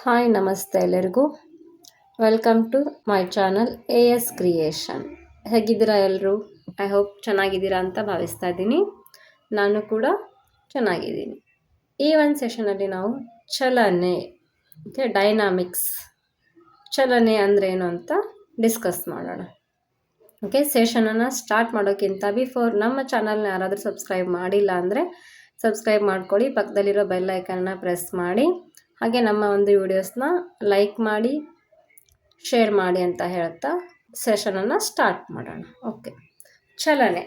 Hi ನಮಸ್ತೆ ಎಲ್ಲರಿಗೂ. Welcome to my channel S creation. ಹೇಗಿದ್ದೀರಾ ಎಲ್ಲರೂ? ಐ ಹೋಪ್ ಚೆನ್ನಾಗಿದ್ದೀರಾ ಅಂತ ಭಾವಿಸ್ತಾ ಇದ್ದೀನಿ. ನಾನು ಕೂಡ ಚೆನ್ನಾಗಿದ್ದೀನಿ. ಈ ಒಂದು ಸೆಷನಲ್ಲಿ ನಾವು ಚಲನೆ ಡೈನಾಮಿಕ್ಸ್, ಚಲನೆ ಅಂದರೆ ಏನು ಅಂತ ಡಿಸ್ಕಸ್ ಮಾಡೋಣ. ಓಕೆ, ಸೆಷನನ್ನು ಸ್ಟಾರ್ಟ್ ಮಾಡೋಕ್ಕಿಂತ ಬಿಫೋರ್ ನಮ್ಮ ಚಾನಲ್ನ ಯಾರಾದರೂ ಸಬ್ಸ್ಕ್ರೈಬ್ ಮಾಡಿಲ್ಲ ಅಂದರೆ ಸಬ್ಸ್ಕ್ರೈಬ್ ಮಾಡ್ಕೊಳ್ಳಿ, ಪಕ್ಕದಲ್ಲಿರೋ ಬೆಲ್ ಐಕನ್ನ ಪ್ರೆಸ್ ಮಾಡಿ, ಹಾಗೆ ನಮ್ಮ ಒಂದು ವಿಡಿಯೋಸ್ನ ಲೈಕ್ ಮಾಡಿ ಶೇರ್ ಮಾಡಿ ಅಂತ ಹೇಳ್ತಾ ಸೆಷನನ್ನು ಸ್ಟಾರ್ಟ್ ಮಾಡೋಣ. ಓಕೆ, ಚಲನೆ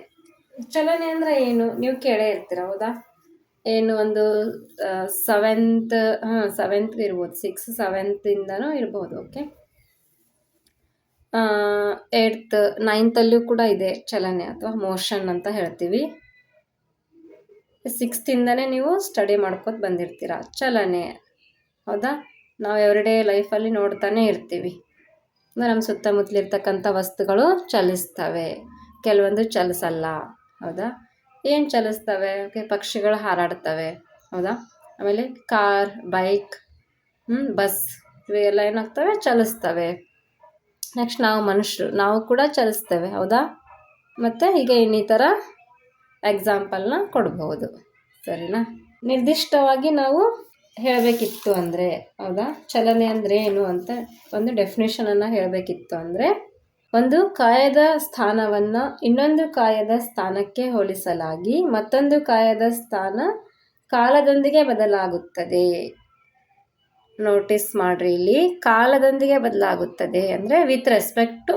ಅಂದರೆ ಏನು ನೀವು ಕೇಳೇ ಇರ್ತೀರ, ಹೌದಾ? ಏನು ಒಂದು ಸೆವೆಂತ್ ಇರ್ಬೋದು, 6th 7th ಇರ್ಬೋದು. ಓಕೆ, 8th 9th ಕೂಡ ಇದೆ ಚಲನೆ ಅಥವಾ ಮೋಷನ್ ಅಂತ ಹೇಳ್ತೀವಿ. 6th ನೀವು ಸ್ಟಡಿ ಮಾಡ್ಕೊತ ಬಂದಿರ್ತೀರ ಚಲನೆ, ಹೌದಾ? ನಾವು ಎವ್ರಿಡೇ ಲೈಫಲ್ಲಿ ನೋಡ್ತಾನೆ ಇರ್ತೀವಿ. ನಮ್ಮ ಸುತ್ತಮುತ್ತಲಿರ್ತಕ್ಕಂಥ ವಸ್ತುಗಳು ಚಲಿಸ್ತವೆ, ಕೆಲವೊಂದು ಚಲಿಸಲ್ಲ, ಹೌದಾ? ಏನು ಚಲಿಸ್ತವೆ? ಓಕೆ, ಪಕ್ಷಿಗಳು ಹಾರಾಡ್ತವೆ, ಹೌದಾ? ಆಮೇಲೆ ಕಾರ್, ಬೈಕ್, ಬಸ್ ಇವೆಲ್ಲ ಏನಾಗ್ತವೆ? ಚಲಿಸ್ತವೆ. ನೆಕ್ಸ್ಟ್ ನಾವು ಮನುಷ್ಯರು, ನಾವು ಕೂಡ ಚಲಿಸ್ತೇವೆ, ಹೌದಾ? ಮತ್ತು ಹೀಗೆ ಇನ್ನಿತರ ಎಕ್ಸಾಂಪಲ್ನ ಕೊಡ್ಬೋದು, ಸರಿನಾ? ನಿರ್ದಿಷ್ಟವಾಗಿ ನಾವು ಹೇಳಬೇಕಿತ್ತು ಅಂದರೆ, ಹೌದಾ, ಚಲನೆ ಅಂದರೆ ಏನು ಅಂತ ಒಂದು ಡೆಫಿನೇಷನನ್ನು ಹೇಳಬೇಕಿತ್ತು ಅಂದರೆ, ಒಂದು ಕಾಯದ ಸ್ಥಾನವನ್ನು ಇನ್ನೊಂದು ಕಾಯದ ಸ್ಥಾನಕ್ಕೆ ಹೋಲಿಸಲಾಗಿ ಮತ್ತೊಂದು ಕಾಯದ ಸ್ಥಾನ ಕಾಲದೊಂದಿಗೆ ಬದಲಾಗುತ್ತದೆ. ನೋಟಿಸ್ ಮಾಡ್ರಿ, ಇಲ್ಲಿ ಕಾಲದೊಂದಿಗೆ ಬದಲಾಗುತ್ತದೆ ಅಂದರೆ ವಿತ್ ರೆಸ್ಪೆಕ್ಟ್ ಟು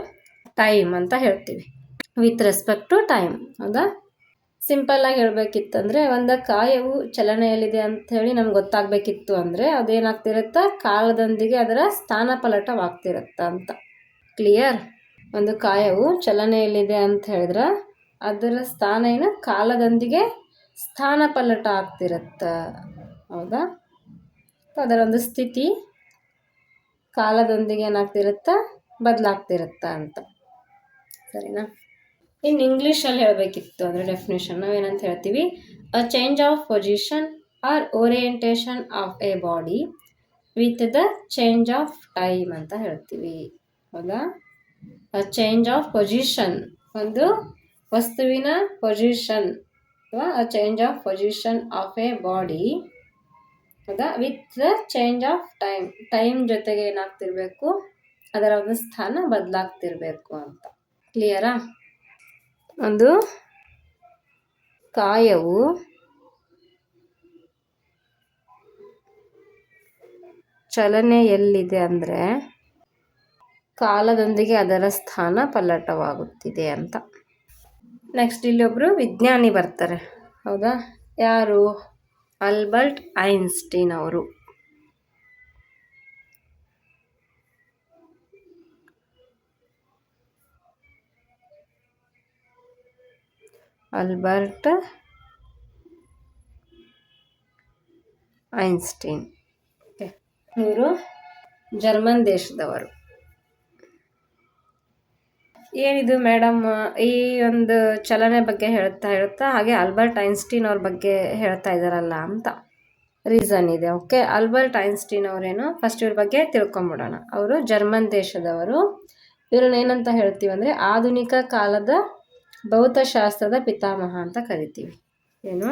ಟೈಮ್ ಅಂತ ಹೇಳ್ತೀವಿ. ವಿತ್ ರೆಸ್ಪೆಕ್ಟ್ ಟು ಟೈಮ್, ಹೌದಾ? ಸಿಂಪಲ್ಲಾಗಿ ಹೇಳಬೇಕಿತ್ತಂದರೆ, ಒಂದು ಕಾಯವು ಚಲನೆಯಲ್ಲಿದೆ ಅಂಥೇಳಿ ನಮ್ಗೆ ಗೊತ್ತಾಗಬೇಕಿತ್ತು ಅಂದರೆ ಅದೇನಾಗ್ತಿರುತ್ತಾ? ಕಾಲದೊಂದಿಗೆ ಅದರ ಸ್ಥಾನಪಲ್ಲಟವಾಗ್ತಿರುತ್ತ ಅಂತ. ಕ್ಲಿಯರ್? ಒಂದು ಕಾಯವು ಚಲನೆಯಲ್ಲಿದೆ ಅಂತ ಹೇಳಿದ್ರೆ ಅದರ ಸ್ಥಾನ ಏನು? ಕಾಲದೊಂದಿಗೆ ಸ್ಥಾನಪಲ್ಲಟ ಆಗ್ತಿರುತ್ತ, ಹೌದಾ? ಅದರ ಒಂದು ಸ್ಥಿತಿ ಕಾಲದೊಂದಿಗೆ ಏನಾಗ್ತಿರುತ್ತ? ಬದಲಾಗ್ತಿರುತ್ತ ಅಂತ, ಸರಿನಾ? ಇನ್ನು ಇಂಗ್ಲೀಷಲ್ಲಿ ಹೇಳಬೇಕಿತ್ತು ಅಂದರೆ ಡೆಫಿನೇಷನ್ ನಾವೇನಂತ ಹೇಳ್ತೀವಿ? A change of position or orientation of a body with the change of time ಅಂತ ಹೇಳ್ತೀವಿ, ಹೌದಾ? ಅ ಚೇಂಜ್ ಆಫ್ ಪೊಸಿಷನ್, ಒಂದು ವಸ್ತುವಿನ ಪೊಸಿಷನ್ ಅಥವಾ a change of position of a body, ಹೌದಾ? With the change of time, time ಜೊತೆಗೆ ಏನಾಗ್ತಿರ್ಬೇಕು? ಅದರ ಒಂದು ಸ್ಥಾನ ಬದಲಾಗ್ತಿರ್ಬೇಕು ಅಂತ. ಕ್ಲಿಯರಾ? ಒಂದು ಕಾಯವು ಚಲನೆಯಲ್ಲಿದೆ ಅಂದರೆ ಕಾಲದೊಂದಿಗೆ ಅದರ ಸ್ಥಾನ ಪಲ್ಲಟವಾಗುತ್ತಿದೆ ಅಂತ. ನೆಕ್ಸ್ಟ್ ಇಲ್ಲೊಬ್ಬರು ವಿಜ್ಞಾನಿ ಬರ್ತಾರೆ, ಹೌದಾ? ಯಾರು? ಆಲ್ಬರ್ಟ್ ಐನ್ಸ್ಟೀನ್ ಅವರು. ಆಲ್ಬರ್ಟ್ ಐನ್ಸ್ಟೀನ್, ಇವರು ಜರ್ಮನ್ ದೇಶದವರು. ಏನಿದು ಮೇಡಮ್, ಈ ಒಂದು ಚಲನೆ ಬಗ್ಗೆ ಹೇಳ್ತಾ ಹಾಗೆ ಆಲ್ಬರ್ಟ್ ಐನ್ಸ್ಟೀನ್ ಅವ್ರ ಬಗ್ಗೆ ಹೇಳ್ತಾ ಇದ್ದಾರಲ್ಲ ಅಂತ ರೀಸನ್ ಇದೆ. ಓಕೆ, ಆಲ್ಬರ್ಟ್ ಐನ್ಸ್ಟೀನ್ ಅವರೇನು? ಫಸ್ಟ್ ಇವ್ರ ಬಗ್ಗೆ ತಿಳ್ಕೊಂಬಿಡೋಣ. ಅವರು ಜರ್ಮನ್ ದೇಶದವರು. ಇವ್ರನ್ನ ಏನಂತ ಹೇಳ್ತೀವಿ ಅಂದರೆ ಆಧುನಿಕ ಕಾಲದ ಭೌತಶಾಸ್ತ್ರದ ಪಿತಾಮಹ ಅಂತ ಕರಿತೀವಿ. ಏನು?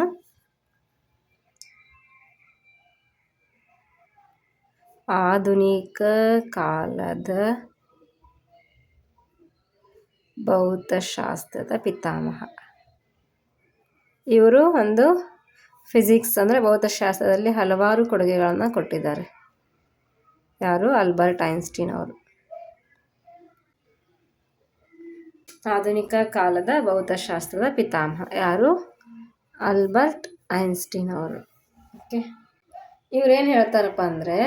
ಆಧುನಿಕ ಕಾಲದ ಭೌತಶಾಸ್ತ್ರದ ಪಿತಾಮಹ. ಇವರು ಒಂದು ಫಿಸಿಕ್ಸ್ ಅಂದರೆ ಭೌತಶಾಸ್ತ್ರದಲ್ಲಿ ಹಲವಾರು ಕೊಡುಗೆಗಳನ್ನು ಕೊಟ್ಟಿದ್ದಾರೆ. ಯಾರು? ಆಲ್ಬರ್ಟ್ ಐನ್ಸ್ಟೀನ್ ಅವರು. ಆಧುನಿಕ ಕಾಲದ ಭೌತಶಾಸ್ತ್ರದ ಪಿತಾಮಹ ಯಾರು? ಆಲ್ಬರ್ಟ್ ಐನ್ಸ್ಟೀನ್ ಅವರು. ಓಕೆ, ಇವ್ರೇನು ಹೇಳ್ತಾರಪ್ಪ ಅಂದರೆ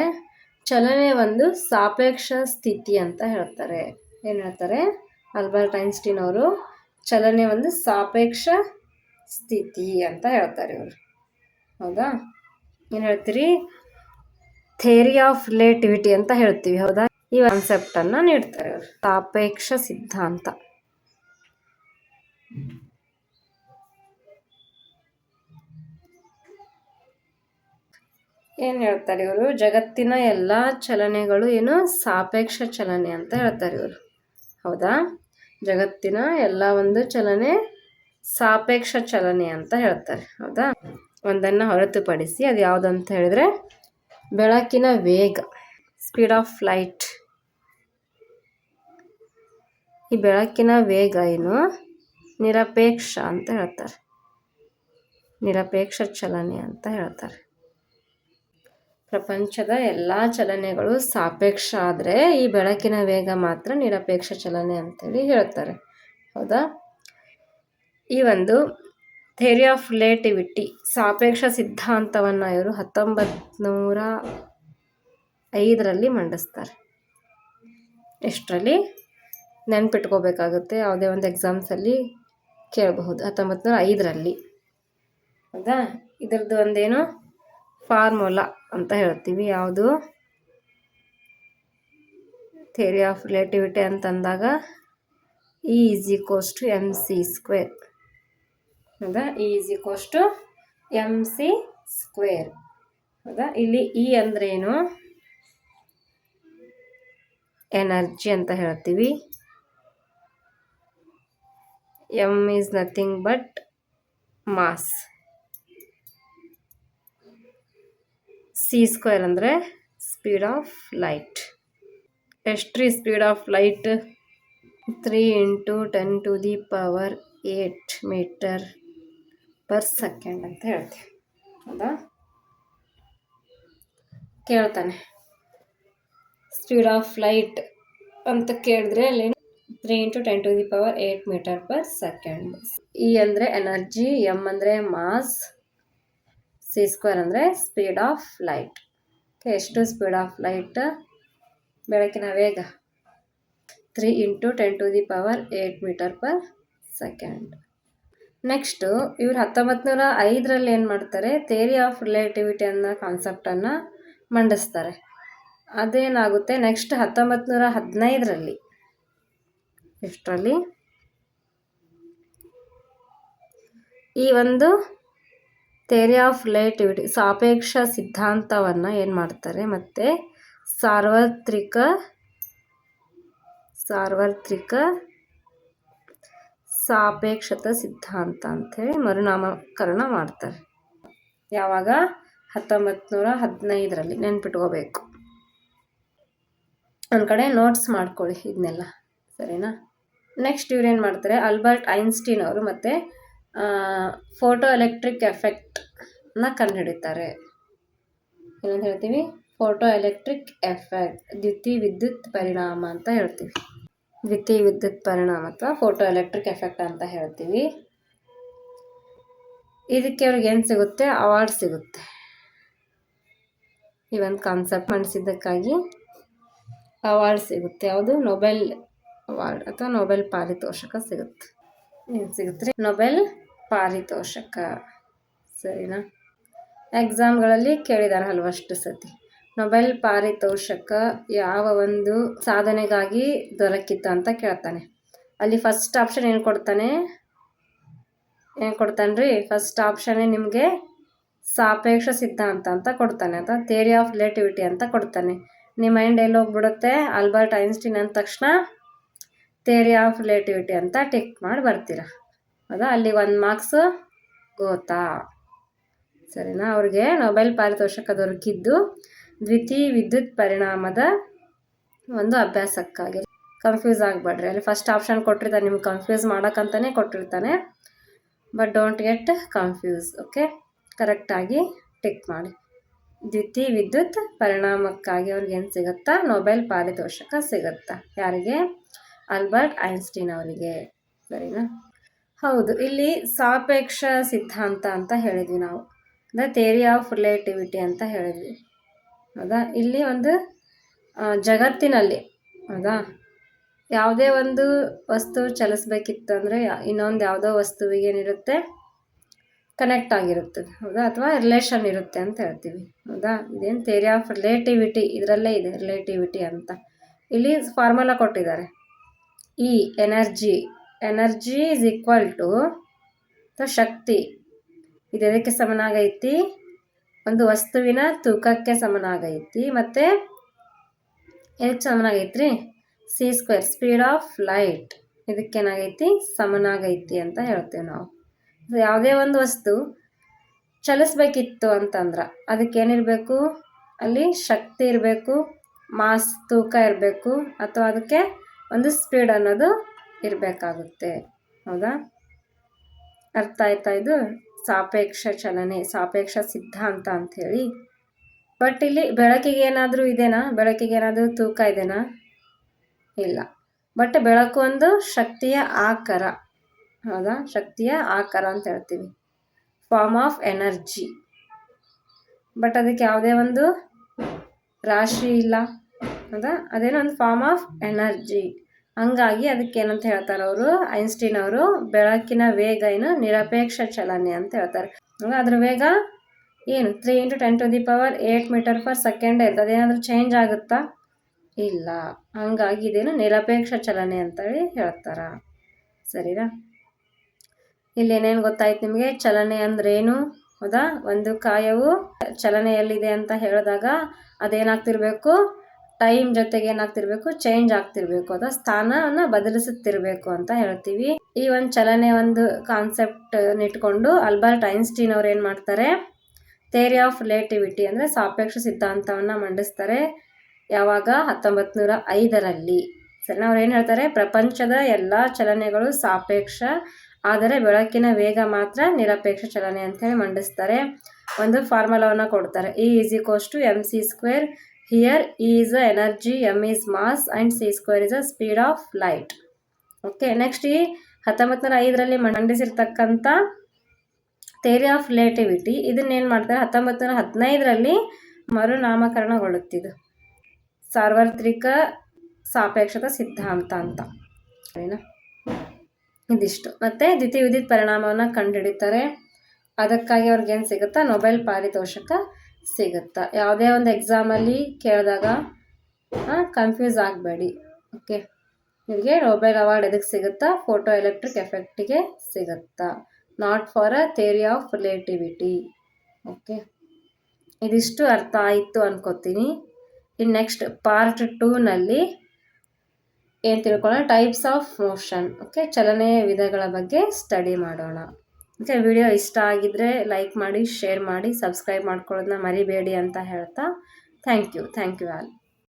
ಚಲನೆ ಒಂದು ಸಾಪೇಕ್ಷ ಸ್ಥಿತಿ ಅಂತ ಹೇಳ್ತಾರೆ. ಏನು ಹೇಳ್ತಾರೆ? ಆಲ್ಬರ್ಟ್ ಐನ್ಸ್ಟೀನ್ ಅವರು ಚಲನೆ ಒಂದು ಸಾಪೇಕ್ಷ ಸ್ಥಿತಿ ಅಂತ ಹೇಳ್ತಾರೆ ಇವರು, ಹೌದಾ? ಏನು ಹೇಳ್ತೀರಿ? ಥಿಯರಿ ಆಫ್ ರಿಲೇಟಿವಿಟಿ ಅಂತ ಹೇಳ್ತೀವಿ, ಹೌದಾ? ಈ ಕಾನ್ಸೆಪ್ಟನ್ನು ನೀಡ್ತಾರೆ ಅವರು, ಸಾಪೇಕ್ಷ ಸಿದ್ಧಾಂತ. ಏನು ಹೇಳ್ತಾರೆ ಇವರು, ಜಗತ್ತಿನ ಎಲ್ಲ ಚಲನೆಗಳು ಏನು ಸಾಪೇಕ್ಷ ಚಲನೆ ಅಂತ ಹೇಳ್ತಾರೆ ಇವರು. ಹೌದಾ? ಜಗತ್ತಿನ ಎಲ್ಲ ಒಂದು ಚಲನೆ ಸಾಪೇಕ್ಷ ಚಲನೆ ಅಂತ ಹೇಳ್ತಾರೆ. ಹೌದಾ? ಒಂದನ್ನು ಹೊರತುಪಡಿಸಿ ಅದು ಯಾವುದಂತ ಹೇಳಿದ್ರೆ ಬೆಳಕಿನ ವೇಗ, ಸ್ಪೀಡ್ ಆಫ್ ಲೈಟ್. ಈ ಬೆಳಕಿನ ವೇಗ ಏನು ನಿರಪೇಕ್ಷ ಅಂತ ಹೇಳ್ತಾರೆ, ನಿರಪೇಕ್ಷ ಚಲನೆ ಅಂತ ಹೇಳ್ತಾರೆ. ಪ್ರಪಂಚದ ಎಲ್ಲ ಚಲನೆಗಳು ಸಾಪೇಕ್ಷ ಆದರೆ ಈ ಬೆಳಕಿನ ವೇಗ ಮಾತ್ರ ನಿರಪೇಕ್ಷ ಚಲನೆ ಅಂತೇಳಿ ಹೇಳ್ತಾರೆ. ಹೌದಾ? ಈ ಒಂದು ಥಿಯರಿ ಆಫ್ ರಿಲೇಟಿವಿಟಿ, ಸಾಪೇಕ್ಷ ಸಿದ್ಧಾಂತವನ್ನು ಇವರು 1905ರಲ್ಲಿ ಮಂಡಿಸ್ತಾರೆ. ಎಷ್ಟರಲ್ಲಿ ನೆನ್ಪಿಟ್ಕೋಬೇಕಾಗುತ್ತೆ, ಯಾವುದೇ ಒಂದು ಎಕ್ಸಾಮ್ಸಲ್ಲಿ ಕೇಳಬಹುದು. 1905ರಲ್ಲಿ. ಹೌದಾ? ಇದರದ್ದು ಒಂದೇನು ಫಾರ್ಮುಲಾ ಅಂತ ಹೇಳ್ತೀವಿ. ಯಾವುದು? ಥಿಯರಿ ಆಫ್ ರಿಲೇಟಿವಿಟಿ ಅಂತಂದಾಗ E = mc². ಹೌದಾ? E = mc². ಹೌದಾ? ಇಲ್ಲಿ E ಅಂದ್ರೆ ಏನು? ಎನರ್ಜಿ ಅಂತ ಹೇಳ್ತೀವಿ. m is nothing but mass. c² ಅಂದರೆ ಸ್ಪೀಡ್ ಆಫ್ ಲೈಟ್. ಎಷ್ಟ್ರಿ ಸ್ಪೀಡ್ ಆಫ್ ಲೈಟ್? 3 × 10⁸ ಮೀಟರ್/ಸೆಕೆಂಡ್ ಅಂತ ಹೇಳ್ತೀವಿ. ಹೌದಾ? ಕೇಳ್ತಾನೆ ಸ್ಪೀಡ್ ಆಫ್ ಲೈಟ್ ಅಂತ ಕೇಳಿದ್ರೆ ಅಲ್ಲಿ 3 × 10⁸ ಮೀಟರ್/ಸೆಕೆಂಡ್. E ಅಂದರೆ ಎನರ್ಜಿ, m ಅಂದರೆ ಮಾಸ್, c² ಅಂದರೆ ಸ್ಪೀಡ್ ಆಫ್ ಲೈಟ್. ಎಷ್ಟು ಸ್ಪೀಡ್ ಆಫ್ ಲೈಟ್? ಬೆಳಕಿನ ವೇಗ 3 × 10⁸ ಮೀಟರ್/ಸೆಕೆಂಡ್. ನೆಕ್ಸ್ಟು ಇವರು 1905ರಲ್ಲಿ ಏನು ಮಾಡ್ತಾರೆ, ಥಿಯರಿ ಆಫ್ ರಿಲೇಟಿವಿಟಿ ಅನ್ನೋ ಕಾನ್ಸೆಪ್ಟನ್ನು ಮಂಡಿಸ್ತಾರೆ. ಅದೇನಾಗುತ್ತೆ ನೆಕ್ಸ್ಟ್ 1915ರಲ್ಲಿ. ಎಷ್ಟರಲ್ಲಿ? ಈ ಒಂದು ಥಿಯರಿ ಆಫ್ ರಿಲೇಟಿವಿಟಿ ಸಾಪೇಕ್ಷ ಸಿದ್ಧಾಂತವನ್ನು ಏನು ಮಾಡ್ತಾರೆ, ಮತ್ತು ಸಾರ್ವತ್ರಿಕ ಸಾಪೇಕ್ಷತಾ ಸಿದ್ಧಾಂತ ಅಂಥೇಳಿ ಮರುನಾಮಕರಣ ಮಾಡ್ತಾರೆ. ಯಾವಾಗ? 1915ರಲ್ಲಿ. ನೆನ್ಪಿಟ್ಕೋಬೇಕು. ಒಂದು ಕಡೆ ನೋಟ್ಸ್ ಮಾಡ್ಕೊಳ್ಳಿ ಇದನ್ನೆಲ್ಲ, ಸರಿನಾ? ನೆಕ್ಸ್ಟ್ ಇವ್ರೇನು ಮಾಡ್ತಾರೆ, ಆಲ್ಬರ್ಟ್ ಐನ್ಸ್ಟೀನ್ ಅವರು ಮತ್ತು ಫೋಟೋ ಎಲೆಕ್ಟ್ರಿಕ್ ಎಫೆಕ್ಟ್ನ ಕಂಡುಹಿಡಿತಾರೆ. ಏನಂತ ಹೇಳ್ತೀವಿ? ಫೋಟೋ ಎಲೆಕ್ಟ್ರಿಕ್ ಎಫೆಕ್ಟ್, ದ್ಯುತಿವಿದ್ಯುತ್ ಪರಿಣಾಮ ಅಂತ ಹೇಳ್ತೀವಿ. ದ್ಯುತಿವಿದ್ಯುತ್ ಪರಿಣಾಮ ಅಥವಾ ಫೋಟೋ ಎಲೆಕ್ಟ್ರಿಕ್ ಎಫೆಕ್ಟ್ ಅಂತ ಹೇಳ್ತೀವಿ. ಇದಕ್ಕೆ ಅವ್ರಿಗೆ ಏನು ಸಿಗುತ್ತೆ? ಅವಾರ್ಡ್ ಸಿಗುತ್ತೆ. ಈ ಒಂದು ಕಾನ್ಸೆಪ್ಟ್ ಮಂಡಿಸಿದ್ದಕ್ಕಾಗಿ ಅವಾರ್ಡ್ ಸಿಗುತ್ತೆ. ಯಾವುದು? ನೊಬೆಲ್ ಅವಾರ್ಡ್ ಅಥವಾ ನೊಬೆಲ್ ಪಾರಿತೋಷಕ ಸಿಗುತ್ತೆ. ಏನು ಸಿಗುತ್ತೆ? ನೊಬೆಲ್ ಪಾರಿತೋಷಕ. ಸರಿನಾ? ಎಕ್ಸಾಮ್ಗಳಲ್ಲಿ ಕೇಳಿದ್ದಾರೆ ಹಲವಷ್ಟು ಸತಿ. ನೊಬೆಲ್ ಪಾರಿತೋಷಕ ಯಾವ ಒಂದು ಸಾಧನೆಗಾಗಿ ದೊರಕಿತ್ತು ಅಂತ ಕೇಳ್ತಾನೆ. ಅಲ್ಲಿ ಫಸ್ಟ್ ಆಪ್ಷನ್ ಏನು ಕೊಡ್ತಾನೆ ರೀ? ಫಸ್ಟ್ ಆಪ್ಷನ್ನೇ ನಿಮಗೆ ಸಾಪೇಕ್ಷ ಸಿದ್ಧಾಂತ ಅಂತ ಕೊಡ್ತಾನೆ, ಅಥವಾ ಥಿಯರಿ ಆಫ್ ರಿಲೇಟಿವಿಟಿ ಅಂತ ಕೊಡ್ತಾನೆ. ನಿಮ್ಮ ಮೈಂಡ್ ಎಲ್ಲಿ ಹೋಗ್ಬಿಡುತ್ತೆ? ಆಲ್ಬರ್ಟ್ ಐನ್ಸ್ಟೀನ್ ಅಂದ ತಕ್ಷಣ ಥಿಯರಿ ಆಫ್ ರಿಲೇಟಿವಿಟಿ ಅಂತ ಟಿಕ್ ಮಾಡಿ ಬರ್ತೀರ. ಹೌದಾ? ಅಲ್ಲಿ 1 ಮಾರ್ಕ್ಸ್ ಗೊತ್ತಾ? ಸರಿನಾ? ಅವ್ರಿಗೆ ನೊಬೆಲ್ ಪಾರಿತೋಷಕ ದೊರಕಿದ್ದು ದ್ಯುತಿವಿದ್ಯುತ್ ಪರಿಣಾಮದ ಒಂದು ಅಭ್ಯಾಸಕ್ಕಾಗಿ. ಕನ್ಫ್ಯೂಸ್ ಆಗಬೇಡ್ರಿ, ಅಲ್ಲಿ ಫಸ್ಟ್ ಆಪ್ಷನ್ ಕೊಟ್ಟಿರ್ತಾನೆ, ನಿಮ್ಗೆ ಕನ್ಫ್ಯೂಸ್ ಮಾಡೋಕ್ಕಂತಲೇ ಕೊಟ್ಟಿರ್ತಾನೆ. But don't get confuse. Okay? ಕರೆಕ್ಟಾಗಿ ಟಿಕ್ ಮಾಡಿ. ದ್ಯುತಿವಿದ್ಯುತ್ ಪರಿಣಾಮಕ್ಕಾಗಿ ಅವ್ರಿಗೆ ಏನು ಸಿಗುತ್ತಾ? ನೊಬೆಲ್ ಪಾರಿತೋಷಕ ಸಿಗುತ್ತಾ? ಯಾರಿಗೆ? ಆಲ್ಬರ್ಟ್ ಐನ್ಸ್ಟೀನ್ ಅವರಿಗೆ. ಸರಿನಾ? ಹೌದು, ಇಲ್ಲಿ ಸಾಪೇಕ್ಷ ಸಿದ್ಧಾಂತ ಅಂತ ಹೇಳಿದ್ವಿ ನಾವು, ದ ಥಿಯರಿ ಆಫ್ ರಿಲೇಟಿವಿಟಿ ಅಂತ ಹೇಳಿದ್ವಿ. ಹೌದಾ? ಇಲ್ಲಿ ಒಂದು ಜಗತ್ತಿನಲ್ಲಿ, ಹೌದಾ, ಯಾವುದೇ ಒಂದು ವಸ್ತು ಚಲಿಸ್ಬೇಕಿತ್ತು ಅಂದರೆ ಇನ್ನೊಂದು ಯಾವುದೋ ವಸ್ತುವಿಗೆ ಏನಿರುತ್ತೆ? ಕನೆಕ್ಟ್ ಆಗಿರುತ್ತದೆ. ಹೌದಾ? ಅಥವಾ ರಿಲೇಷನ್ ಇರುತ್ತೆ ಅಂತ ಹೇಳ್ತೀವಿ. ಹೌದಾ? ಇದೇನು ಥಿಯರಿ ಆಫ್ ರಿಲೇಟಿವಿಟಿ, ಇದರಲ್ಲೇ ಇದೆ ರಿಲೇಟಿವಿಟಿ ಅಂತ. ಇಲ್ಲಿ ಫಾರ್ಮುಲಾ ಕೊಟ್ಟಿದ್ದಾರೆ. ಈ ಎನರ್ಜಿ ಈಸ್ ಈಕ್ವಲ್ ಟು ಶಕ್ತಿ. ಇದು ಎದಕ್ಕೆ ಸಮನಾಗೈತಿ? ಒಂದು ವಸ್ತುವಿನ ತೂಕಕ್ಕೆ ಸಮನಾಗೈತಿ. ಮತ್ತು ಎದಕ್ಕೆ ಸಮನಾಗೈತ್ರಿ? c² ಸ್ಪೀಡ್ ಆಫ್ ಲೈಟ್ ಇದಕ್ಕೇನಾಗೈತಿ? ಸಮನಾಗೈತಿ ಅಂತ ಹೇಳ್ತೇವೆ ನಾವು. ಯಾವುದೇ ಒಂದು ವಸ್ತು ಚಲಿಸ್ಬೇಕಿತ್ತು ಅಂತಂದ್ರೆ ಅದಕ್ಕೇನಿರಬೇಕು? ಅಲ್ಲಿ ಶಕ್ತಿ ಇರಬೇಕು, ಮಾಸ್ ತೂಕ ಇರಬೇಕು, ಅಥವಾ ಅದಕ್ಕೆ ಒಂದು ಸ್ಪೀಡ್ ಅನ್ನೋದು ಇರಬೇಕಾಗುತ್ತೆ. ಹೌದಾ? ಅರ್ಥ ಆಯ್ತಾ? ಇದು ಸಾಪೇಕ್ಷ ಚಲನೆ, ಸಾಪೇಕ್ಷ ಸಿದ್ಧಾಂತ ಅಂಥೇಳಿ. ಬಟ್ ಇಲ್ಲಿ ಬೆಳಕಿಗೆ ಏನಾದರೂ ಇದೆನಾ? ಬೆಳಕಿಗೆ ಏನಾದರೂ ತೂಕ ಇದೆನಾ? ಇಲ್ಲ. ಬಟ್ ಬೆಳಕು ಒಂದು ಶಕ್ತಿಯ ಆಕಾರ. ಹೌದಾ? ಶಕ್ತಿಯ ಆಕಾರ ಅಂತ ಹೇಳ್ತೀವಿ, ಫಾರ್ಮ್ ಆಫ್ ಎನರ್ಜಿ. ಬಟ್ ಅದಕ್ಕೆ ಯಾವುದೇ ಒಂದು ರಾಶಿ ಇಲ್ಲ. ಹೌದಾ? ಅದೇನೋ ಒಂದು ಫಾರ್ಮ್ ಆಫ್ ಎನರ್ಜಿ. ಹಂಗಾಗಿ ಅದಕ್ಕೆ ಏನಂತ ಹೇಳ್ತಾರೆ ಅವರು, ಐನ್ಸ್ಟೀನ್ ಅವರು, ಬೆಳಕಿನ ವೇಗ ಏನು? ನಿರಪೇಕ್ಷ ಚಲನೆ ಅಂತ ಹೇಳ್ತಾರೆ. ಅದ್ರ ವೇಗ ಏನು? 3 × 10⁸ ಮೀಟರ್ ಪರ್ ಸೆಕೆಂಡ್ ಇರ್ತದೆ. ಅದೇನಾದರೂ ಚೇಂಜ್ ಆಗುತ್ತಾ? ಇಲ್ಲ. ಹಂಗಾಗಿ ಇದೇನು? ನಿರಪೇಕ್ಷ ಚಲನೆ ಅಂತೇಳಿ ಹೇಳ್ತಾರೆ. ಸರಿನಾ? ಇಲ್ಲಿ ಏನೇನು ಗೊತ್ತಾಯ್ತು ನಿಮಗೆ? ಚಲನೆ ಅಂದ್ರೇನು? ಹೌದಾ? ಒಂದು ಕಾಯವು ಚಲನೆಯಲ್ಲಿದೆ ಅಂತ ಹೇಳಿದಾಗ ಅದೇನಾಗ್ತಿರ್ಬೇಕು? ಟೈಮ್ ಜೊತೆಗೆ ಏನಾಗ್ತಿರ್ಬೇಕು? ಚೇಂಜ್ ಆಗ್ತಿರ್ಬೇಕು. ಅಥವಾ ಸ್ಥಾನವನ್ನು ಬದಲಿಸುತ್ತಿರಬೇಕು ಅಂತ ಹೇಳ್ತೀವಿ. ಈ ಒಂದು ಚಲನೆ ಒಂದು ಕಾನ್ಸೆಪ್ಟ್ ಇಟ್ಕೊಂಡು ಆಲ್ಬರ್ಟ್ ಐನ್ಸ್ಟೀನ್ ಅವ್ರು ಏನು ಮಾಡ್ತಾರೆ? ಥಿಯರಿ ಆಫ್ ರಿಲೇಟಿವಿಟಿ ಅಂದರೆ ಸಾಪೇಕ್ಷ ಸಿದ್ಧಾಂತವನ್ನು ಮಂಡಿಸ್ತಾರೆ. ಯಾವಾಗ? 1905ರಲ್ಲಿ. ಸರಿ, ಅವ್ರು ಏನು ಹೇಳ್ತಾರೆ? ಪ್ರಪಂಚದ ಎಲ್ಲ ಚಲನೆಗಳು ಸಾಪೇಕ್ಷ, ಆದರೆ ಬೆಳಕಿನ ವೇಗ ಮಾತ್ರ ನಿರಪೇಕ್ಷ ಚಲನೆ ಅಂತೇಳಿ ಮಂಡಿಸ್ತಾರೆ. ಒಂದು ಫಾರ್ಮುಲಾವನ್ನು ಕೊಡ್ತಾರೆ, E = mc². Here E is the energy, m is mass and c² is the speed of light. Okay. Next ಈ 1905ರಲ್ಲಿ ಮಂಡಿಸಿರ್ತಕ್ಕಂಥ ಥಿಯರಿ ಆಫ್ ರಿಲೇಟಿವಿಟಿ ಇದನ್ನೇನು ಮಾಡ್ತಾರೆ? 1915ರಲ್ಲಿ ಮರುನಾಮಕರಣಗೊಳ್ಳುತ್ತಿದ್ದು ಸಾರ್ವತ್ರಿಕ ಸಾಪೇಕ್ಷತಾ ಸಿದ್ಧಾಂತ ಅಂತ. ಸರಿನಾ? ಇದಿಷ್ಟು. ಮತ್ತು ದ್ಯುತಿವಿದ್ಯುತ್ ಪರಿಣಾಮವನ್ನು ಕಂಡುಹಿಡಿತಾರೆ. ಅದಕ್ಕಾಗಿ ಅವ್ರಿಗೇನು ಸಿಗುತ್ತಾ? ನೊಬೆಲ್ ಪಾರಿತೋಷಕ ಸಿಗುತ್ತಾ. ಯಾವುದೇ ಒಂದು ಎಕ್ಸಾಮಲ್ಲಿ ಕೇಳಿದಾಗ ಕನ್ಫ್ಯೂಸ್ ಆಗಬೇಡಿ. ಓಕೆ. ನಿಮಗೆ ನೊಬೆಲ್ ಅವಾರ್ಡ್ ಎದಕ್ಕೆ ಸಿಗುತ್ತಾ? ಫೋಟೋ ಎಲೆಕ್ಟ್ರಿಕ್ ಎಫೆಕ್ಟಿಗೆ ಸಿಗುತ್ತಾ, not for a theory of relativity. Okay. ಇದಿಷ್ಟು ಅರ್ಥ ಆಯಿತು ಅನ್ಕೋತೀನಿ. ಇನ್ನು ನೆಕ್ಸ್ಟ್ ಪಾರ್ಟ್ 2ನಲ್ಲಿ ಏನು ತಿಳ್ಕೊಳ್ಳೋಣ? Types of motion. ಓಕೆ. ಚಲನೆಯ ವಿಧಗಳ ಬಗ್ಗೆ ಸ್ಟಡಿ ಮಾಡೋಣ. ಓಕೆ. ವಿಡಿಯೋ ಇಷ್ಟ ಆಗಿದ್ದರೆ ಲೈಕ್ ಮಾಡಿ, ಶೇರ್ ಮಾಡಿ, ಸಬ್ಸ್ಕ್ರೈಬ್ ಮಾಡ್ಕೊಳ್ಳೋದನ್ನ ಮರಿಬೇಡಿ ಅಂತ ಹೇಳ್ತಾ ಥ್ಯಾಂಕ್ ಯು ಆಲ್.